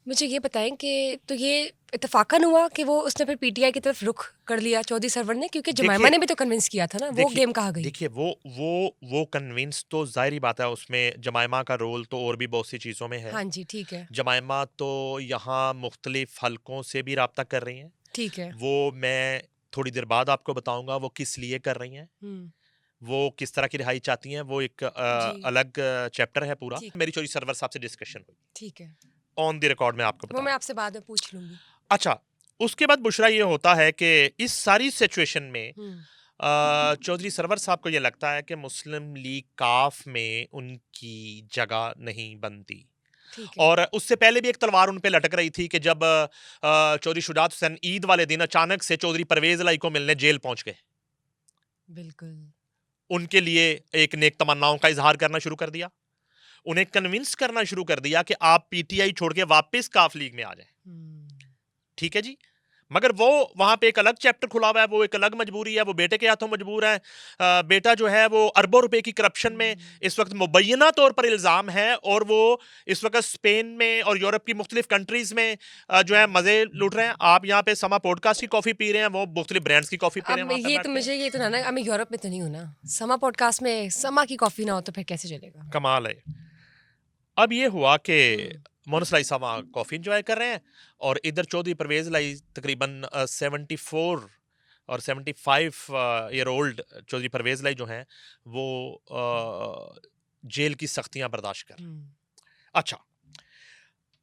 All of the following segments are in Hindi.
मुझे ये बताएं कि तो ये इत्तेफाकन हुआ कि वो उसने फिर पीटीआई की तरफ रुख कर लिया चौधरी सरवर ने, क्योंकि जमाइमा देखिए ने भी तो कन्विंस किया था ना, वो देखिए गेम कहाँ गई? देखिए वो कन्विंस तो जाहिर ही बात है, उसमें जमाइमा का रोल तो और भी बहुत सी चीज़ों में है। हाँ जी, ठीक है। जमाइमा तो यहाँ मुख्तलिफ हलकों से भी राब्ता कर रही हैं। ठीक है। वो मैं थोड़ी देर बाद आपको बताऊँगा वो किस लिए कर रही हैं। हुँ। वो किस तरह की रिहाई चाहती हैं, वो एक जी, अलग चैप्टर है पूरा। ठीक मेरी चोरी सरवर साहब से डिस्कशन हुई। ठीक है। ऑन द रिकॉर्ड मैं आपको वो बता मैं रहा आपसे बाद में पूछ लूँगी। हूँ। अच्छा, उसके बाद बुशरा ये होता है कि इस सारी सिचुएशन में हुँ, चौधरी सरवर साहब को ये लगता है कि मुस्लिम लीग काफ में उनकी जगह नहीं बनती। ठीक है। और उससे पहले भी एक तलवार उन पे लटक रही थी कि जब चौधरी शुजात हुसैन ईद वाले दिन अचानक से चौधरी परवेज लाई को मिलने जेल पहुंच गए। बिल्कुल। उनके लिए एक नेक तमन्नाओं का इजहार करना शुरू कर दिया। उन्हें कन्विंस करना शुरू कर दिया कि आप पीटीआई छोड़ के वापस काफ लीग में आ जाएं। हुँ, ठीक है जी। मगर वो वहां पे एक अलग चैप्टर खुला हुआ है, वो एक अलग मजबूरी है, वो बेटे के हाथों मजबूर है। बेटा जो है वो अरबों रुपए की करप्शन में हुँ। इस वक्त मुबैना तौर पर इल्जाम है, और वो इस वक्त स्पेन में और यूरोप की मुख्तलिफ कंट्रीज में जो है मजे लूट रहे हैं। आप यहाँ पे समा पॉडकास्ट की कॉफी पी रहे हैं, वो मुख्तलिफ ब्रांड्स की कॉफी पी रहे हैं वहां पे बैठ के। ये तो ना अब मैं यूरोप में तो नहीं हूँ ना। समा पॉडकास्ट में समा की कॉफ़ी ना हो तो फिर कैसे चलेगा? कमाल है। अब ये हुआ कि हुँ, मोनस लाई साहब वहाँ कॉफी इंजॉय कर रहे हैं, और इधर चौधरी परवेज लाई तकरीबन 74 और 75 ईयर ओल्ड चौधरी परवेज लाई जो हैं वो जेल की सख्तियां बर्दाश्त कर रहे हुँ, हैं। अच्छा,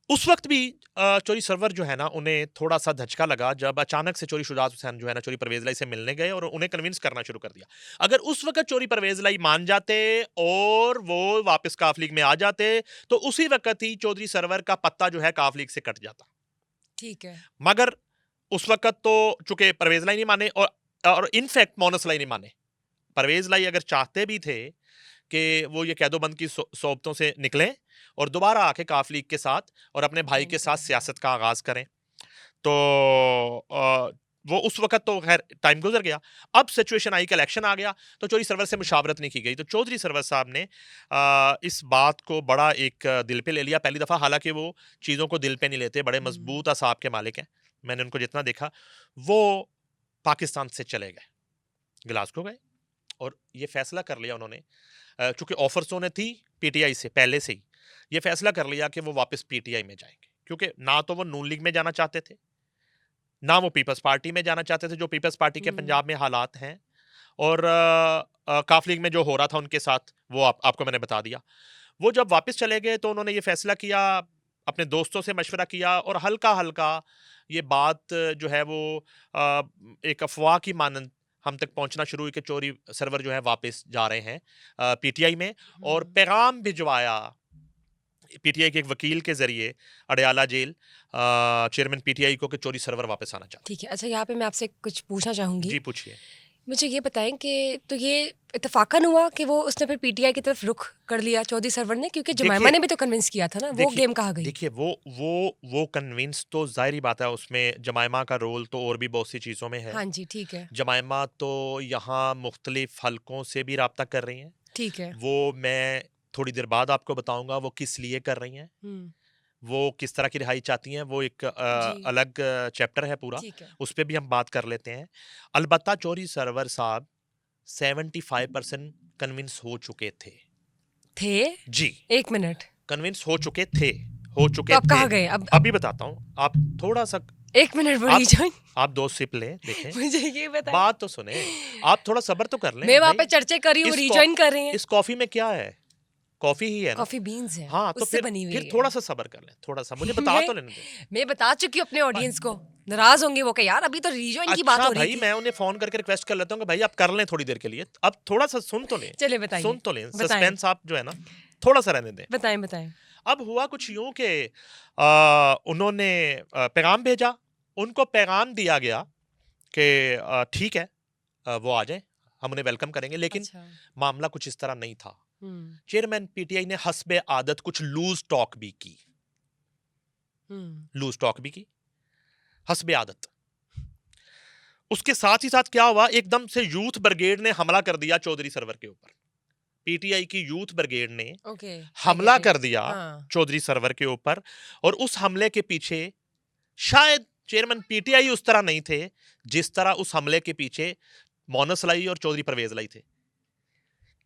उस वक्त भी चोरी सरवर जो है ना, उन्हें थोड़ा सा धचका लगा जब अचानक से चोरी शुजात हुसैन जो है ना चोरी परवेज लाई से मिलने गए और उन्हें कन्विंस करना शुरू कर दिया। अगर उस वक्त चोरी परवेज लाई मान जाते और वो वापस काफ लीग में आ जाते, तो उसी वक्त ही चौधरी सरवर का पत्ता जो है काफ लीग से कट जाता। ठीक है। मगर उस वक्त तो चूंकि परवेज लाई नहीं माने, और इनफैक्ट मोनस लाई नहीं माने। परवेज लाई अगर चाहते भी थे कि वो ये कैदोबंद की सोबतों से निकलें और दोबारा आके काफ लीग के साथ और अपने भाई जॉइन के साथ करें, हाँ। सियासत का आगाज करें, तो वो उस वक्त तो खैर टाइम गुजर गया। अब सिचुएशन आई कि इलेक्शन आ गया, तो चौधरी सरवर से मुशावरत नहीं की गई। तो चौधरी सरवर साहब ने इस बात को बड़ा एक दिल पे ले लिया पहली दफा। हालांकि वो चीजों को दिल पे नहीं लेते, बड़े हुँ, मजबूत असाब के मालिक हैं। मैंने उनको जितना देखा, वो पाकिस्तान से चले गए, ग्लासगो गए, और ये फैसला कर लिया उन्होंने, चूंकि ऑफर्स तो उन्हें थी पीटीआई से पहले से ही, ये फैसला कर लिया कि वो वापस पीटीआई में जाएंगे, क्योंकि ना तो वो नून लीग में जाना चाहते थे, ना वो पीपल्स पार्टी में जाना चाहते थे, जो पीपल्स पार्टी के हुँ, पंजाब में हालात हैं, और काफ लीग में जो हो रहा था उनके साथ, वो आपको मैंने बता दिया। वो जब वापस चले गए तो उन्होंने ये फैसला किया, अपने दोस्तों से मशवरा किया, और हल्का हल्का ये बात जो है वो अ, एक अफवाह की मानंद हम तक पहुंचना शुरू हुई कि चोरी सरवर जो है वापस जा रहे हैं पीटीआई में। और हुँ। पैगाम भिजवाया पीटीआई के एक वकील के जरिए अडयाला जेल चेयरमैन पीटीआई को कि चोरी सर्वर वापस आना चाहते ठीक है। अच्छा, यहाँ पे मैं आपसे कुछ पूछना हैं। चाहूँगी। जी पूछिए। मुझे ये बताएँ कि तो ये इत्तेफाकन हुआ कि वो उसने फिर पीटीआई की तरफ रुख कर लिया चौधरी सरवर ने, क्योंकि जमाइमा देखिए ने भी तो कन्विंस किया था ना, वो देखिए गेम कहाँ गई? देखिए वो कन्विंस तो जाहिर ही बात है, उसमें जमाइमा का रोल तो और भी बहुत सी चीज़ों में है। हाँ जी, ठीक है। जमाइमा तो यहाँ मुख्तलिफ हलकों से भी राब्ता कर रही हैं। ठीक है। वो मैं थोड़ी देर बाद आपको बताऊंगा वो किस लिए कर रही हैं, हुँ, वो किस तरह की रिहाई चाहती हैं। वो एक जी, अलग चैप्टर है पूरा, ठीक है। उस पर भी हम बात कर लेते हैं। अलबत्ता चौधरी सरवर साहब 75% कन्विंस हो चुके थे। थे? जी, 1 मिनट। कन्विंस हो चुके थे, हो तो चुके अब थे। कहाँ गए? अभी बताता हूँ, आप थोड़ा सा 1 मिनट वो आप रीजॉइन। आप 2 सिप लें, देखें। मुझे ये बताएँ। बात तो सुने, आप थोड़ा सब्र तो कर मैं लें वहाँ पे भाई। चर्चा कर रही हूँ, वो इस कॉ रीजॉइन कर रहे हैं। इस कॉफ़ी में क्या है? कॉफ़ी ही है ना? कॉफ़ी बीन्स है, हाँ, तो उससे बनी फिर हुई है। थोड़ा-सा सब्र कर लें, थोड़ा-सा। मुझे बता मैं तो लेने दें। मैं बता चुकी हूँ अपने ब ऑडियंस को। नाराज़ होंगे वो कि यार अभी तो रीजॉइन की बात अच्छा हो रही भाई, थी। मैं उन्हें फ़ोन करके रिक्वेस्ट कर लेता हूँ कि भाई आप कर लें थोड़ी देर के लिए। अब थोड़ा-सा सुन तो लें, चलिए सुन बताइए, तो लें। बताएँ, सस्पेंस आप जो है ना, थोड़ा-सा रहने दें। बताएँ, बताएँ। अब हुआ कुछ यूँ कि उन्होंने पैगाम भेजा, उनको पैगाम दिया गया कि ठीक है, वो आ जाएँ, हम उन्हें वेलकम करेंगे। लेकिन अच्छा। मामला कुछ इस तरह नहीं था। हुँ, चेयरमैन पीटीआई ने हस्बे आदत कुछ लूज़ टॉक भी की, हुँ, लूज़ टॉक भी की, हस्बे आदत। उसके साथ ही साथ क्या हुआ, एकदम से यूथ ब्रिगेड ने हमला कर दिया चौधरी सरवर के ऊपर। पीटीआई की यूथ ब्रिगेड ने ओके, आई हमला गेट कर इट। दिया हाँ, चौधरी सरवर के ऊपर, और उस हमले के पीछे शायद चेयरमैन पीटीआई उस तरह नहीं थे जिस तरह उस हमले के पीछे मोनस लाई और चौधरी परवेज लाई थे,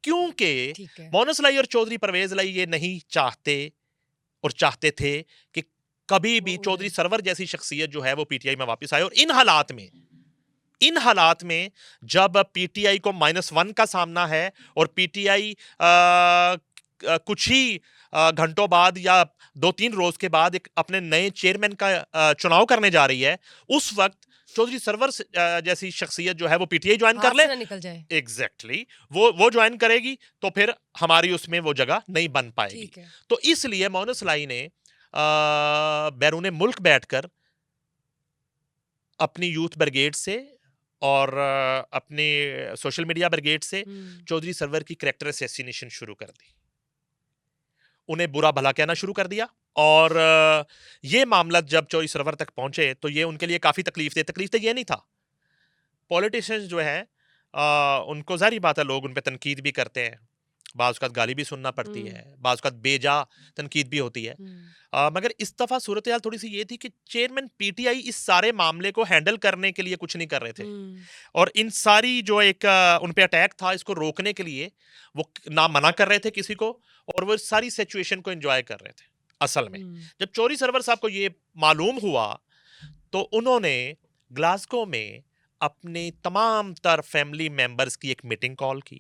क्योंकि ठीक है। मोनस लाई और चौधरी परवेज लाई ये नहीं चाहते और चाहते थे कि कभी वो भी चौधरी उड़े। सरवर जैसी शख्सियत जो है वो पीटीआई में वापस आए। और इन हालात में जब पीटीआई को -1 का सामना है और पीटीआई कुछ ही घंटों बाद या 2-3 रोज के बाद एक अपने नए चेयरमैन का चुनाव करने जा रही है, उस वक्त चौधरी सरवर जैसी शख्सियत जो है वो पीटीआई ज्वाइन कर हाथ ले। से ना निकल जाए। एग्जैक्टली वो ज्वाइन करेगी तो फिर हमारी उसमें वो जगह नहीं बन पाएगी। ठीक है। तो इसलिए मोनस लाई ने बैरूने मुल्क बैठकर अपनी यूथ ब्रिगेड से और अपने सोशल मीडिया ब्रिगेड से हुँ, चौधरी सरवर की कैरेक्टर असैसिनेशन शुरू कर दी, उन्हें बुरा भला कहना शुरू कर दिया। और ये मामला जब चौधरी सरवर तक पहुंचे तो ये उनके लिए काफी तकलीफ ये नहीं था। पॉलिटिशियंस जो है उनको जाहिर बात है लोग उन पे तनकीद भी करते हैं, बाज़ औक़ात गाली भी सुनना पड़ती हुँ, है, बाज़ औक़ात बेजा तनकीद भी होती है। हुँ, मगर इस दफ़ा सूरत हाल थोड़ी सी ये थी कि चेयरमैन पीटीआई इस सारे मामले को हैंडल करने के लिए कुछ नहीं कर रहे थे, हुँ, और इन सारी जो एक उन पे अटैक था इसको रोकने के लिए वो ना मना कर रहे थे किसी को, और वो सारी सिचुएशन को एंजॉय कर रहे थे असल में। हुँ, जब चौधरी सरवर साहब को ये मालूम हुआ तो उन्होंने ग्लासगो में अपने तमाम तर फैमिली मेंबर्स की एक मीटिंग कॉल की,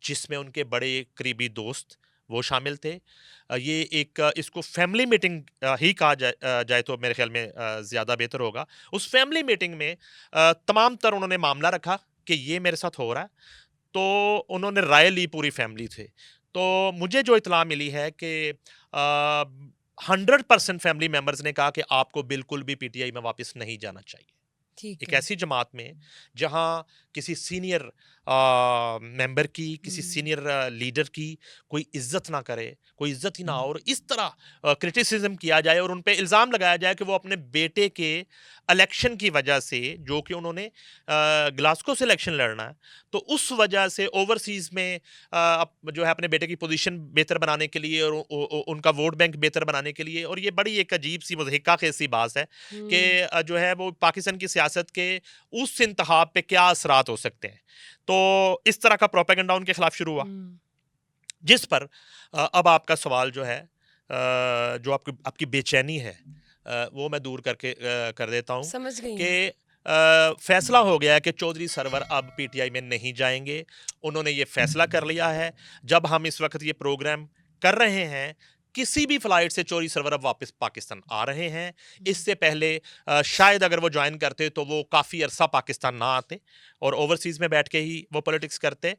जिसमें उनके बड़े करीबी दोस्त वो शामिल थे। ये एक इसको फैमिली मीटिंग ही कहा जाए तो मेरे ख्याल में ज़्यादा बेहतर होगा। उस फैमिली मीटिंग में तमाम तर उन्होंने मामला रखा कि ये मेरे साथ हो रहा है, तो उन्होंने राय ली पूरी फैमिली से। तो मुझे जो इत्तला मिली है कि 100% फैमिली मेंबर्स ने कहा कि आपको बिल्कुल भी पीटीआई में वापस नहीं जाना चाहिए। ठीक एक है। ऐसी जमात में जहां किसी सीनियर मेंबर की, किसी हुँ, सीनियर लीडर की कोई इज्जत ना करे, कोई इज्जत ही ना हो, और इस तरह क्रिटिसिज्म किया जाए और उन पे इल्ज़ाम लगाया जाए कि वो अपने बेटे के इलेक्शन की वजह से, जो कि उन्होंने ग्लासगो से इलेक्शन लड़ना है, तो उस वजह से ओवरसीज़ में जो है अपने बेटे की पोजीशन बेहतर बनाने के लिए और उनका वोट बैंक बेहतर बनाने के लिए। और ये बड़ी एक अजीब सी मुज़हिका खेज सी बात है कि हुँ, जो है वो पाकिस्तान की सियासत के उस इंतखाब पे क्या असरात हो सकते हैं। तो इस तरह का प्रोपेगेंडा उनके खिलाफ शुरू हुआ, हुँ, जिस पर अब आपका सवाल जो है जो आपकी आपकी बेचैनी है वो मैं दूर करके कर देता हूँ समझ गई कि हूँ। फैसला हो गया है कि चौधरी सरवर अब पीटीआई में नहीं जाएंगे। उन्होंने ये फैसला कर लिया है। जब हम इस वक्त ये प्रोग्राम कर रहे हैं, किसी भी फ्लाइट से चौधरी सरवर अब वापस पाकिस्तान आ रहे हैं। हुँ, इससे पहले शायद अगर वो ज्वाइन करते तो वो काफ़ी अरसा पाकिस्तान ना आते और ओवरसीज़ में बैठ के ही वो पॉलिटिक्स करते।